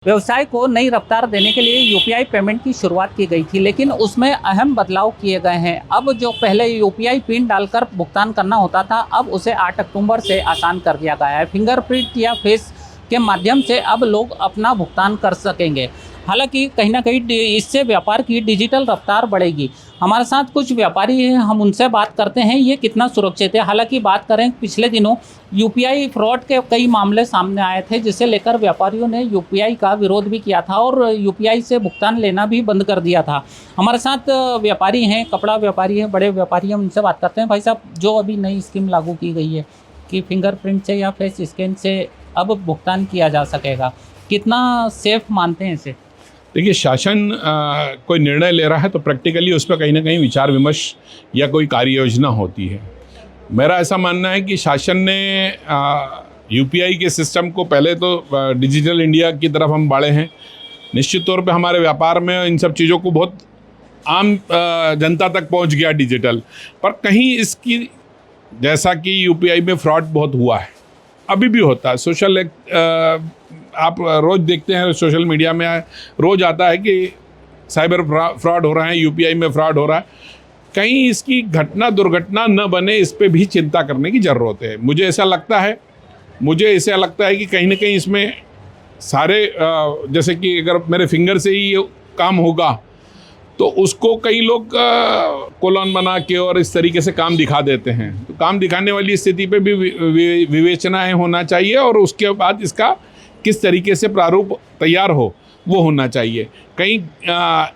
व्यवसाय को नई रफ्तार देने के लिए यूपीआई पेमेंट की शुरुआत की गई थी, लेकिन उसमें अहम बदलाव किए गए हैं। अब जो पहले यूपीआई पिन डालकर भुगतान करना होता था, अब उसे 8 अक्टूबर से आसान कर दिया गया है। फिंगरप्रिंट या फेस के माध्यम से अब लोग अपना भुगतान कर सकेंगे। हालांकि कहीं ना कहीं इससे व्यापार की डिजिटल रफ्तार बढ़ेगी। हमारे साथ कुछ व्यापारी हैं, हम उनसे बात करते हैं ये कितना सुरक्षित है। हालांकि बात करें, पिछले दिनों यूपीआई फ्रॉड के कई मामले सामने आए थे, जिसे लेकर व्यापारियों ने यूपीआई का विरोध भी किया था और यूपीआई से भुगतान लेना भी बंद कर दिया था। हमारे साथ व्यापारी हैं, कपड़ा व्यापारी हैं, बड़े व्यापारी हैं, उनसे बात करते हैं। भाई साहब, जो अभी नई स्कीम लागू की गई है कि फिंगरप्रिंट से या फेस स्कैन से अब भुगतान किया जा सकेगा, कितना सेफ मानते हैं इसे? देखिए, शासन कोई निर्णय ले रहा है तो प्रैक्टिकली उस पर कहीं ना कहीं विचार विमर्श या कोई कार्य योजना होती है। मेरा ऐसा मानना है कि शासन ने यूपीआई के सिस्टम को पहले तो डिजिटल इंडिया की तरफ हम बढ़े हैं। निश्चित तौर पे हमारे व्यापार में इन सब चीज़ों को बहुत आम जनता तक पहुंच गया डिजिटल, पर कहीं इसकी, जैसा कि यूपीआई में फ्रॉड बहुत हुआ है, अभी भी होता है। आप रोज़ देखते हैं सोशल मीडिया में, रोज़ आता है कि साइबर फ्रॉड हो रहा है, यूपीआई में फ्रॉड हो रहा है। कहीं इसकी घटना दुर्घटना न बने, इस पे भी चिंता करने की ज़रूरत है। मुझे ऐसा लगता है कि कहीं ना कहीं इसमें सारे जैसे कि अगर मेरे फिंगर से ही ये काम होगा तो उसको कई लोग कोलन बना के और इस तरीके से काम दिखा देते हैं। तो काम दिखाने वाली स्थिति पे भी विवेचनाएं होना चाहिए और उसके बाद इसका किस तरीके से प्रारूप तैयार हो वो होना चाहिए। कहीं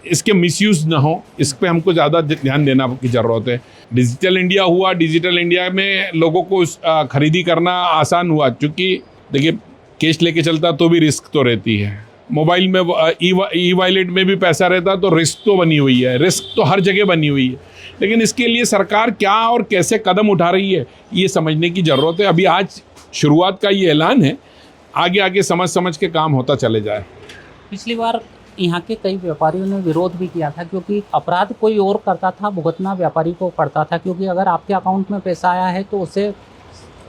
इसके मिसयूज़ ना हो, इस पे हमको ज़्यादा ध्यान देना की ज़रूरत है। डिजिटल इंडिया हुआ, डिजिटल इंडिया में लोगों को खरीदी करना आसान हुआ, क्योंकि देखिए कैश लेके चलता तो भी रिस्क तो रहती है। मोबाइल में ई वॉलेट में भी पैसा रहता तो रिस्क तो बनी हुई है, रिस्क तो हर जगह बनी हुई है। लेकिन इसके लिए सरकार क्या और कैसे कदम उठा रही है, ये समझने की ज़रूरत है। अभी आज शुरुआत का ये ऐलान है, आगे आगे समझ के काम होता चले जाए। पिछली बार यहाँ के कई व्यापारियों ने विरोध भी किया था, क्योंकि अपराध कोई और करता था, भुगतना व्यापारी को पड़ता था। क्योंकि अगर आपके अकाउंट में पैसा आया है तो उसे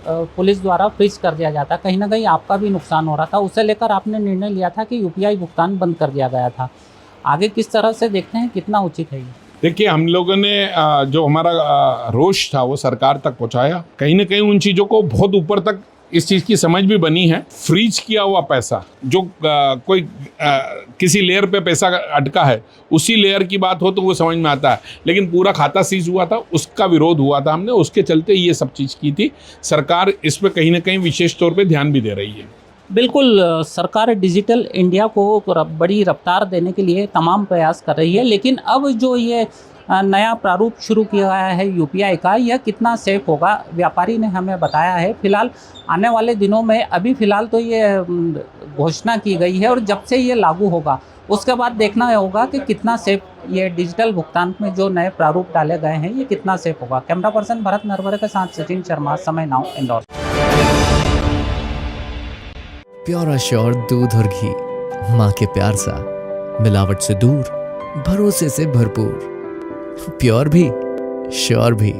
पुलिस द्वारा फ्रीज कर दिया जाता, कहीं ना कहीं आपका भी नुकसान हो रहा था। उसे लेकर आपने निर्णय लिया था कि यूपीआई भुगतान बंद कर दिया गया था। आगे किस तरह से देखते हैं, कितना उचित है ये? देखिए, हम लोगों ने जो हमारा रोष था वो सरकार तक पहुंचाया। कहीं ना कहीं उन चीज़ों को बहुत ऊपर तक इस चीज़ की समझ भी बनी है। फ्रीज किया हुआ पैसा, जो कोई किसी लेयर पे पैसा अटका है, उसी लेयर की बात हो तो वो समझ में आता है। लेकिन पूरा खाता सीज हुआ था, उसका विरोध हुआ था हमने, उसके चलते ये सब चीज़ की थी। सरकार इस पर कहीं ना कहीं विशेष तौर पे ध्यान भी दे रही है। बिल्कुल, सरकार डिजिटल इंडिया को बड़ी रफ्तार देने के लिए तमाम प्रयास कर रही है। लेकिन अब जो ये नया प्रारूप शुरू किया गया है यूपीआई का, यह कितना सेफ होगा, व्यापारी ने हमें बताया है। फिलहाल आने वाले दिनों में, अभी फ़िलहाल तो ये घोषणा की गई है और जब से ये लागू होगा उसके बाद देखना होगा कि कितना सेफ ये डिजिटल भुगतान में जो नए प्रारूप डाले गए हैं, ये कितना सेफ होगा। कैमरा पर्सन भरत नरवरे के साथ सचिन शर्मा, समय नाउ, इंदौर। प्योर एश्योर दूध और घी, माँ के प्यार सा, मिलावट से दूर, भरोसे से भरपूर, प्योर भी श्योर भी।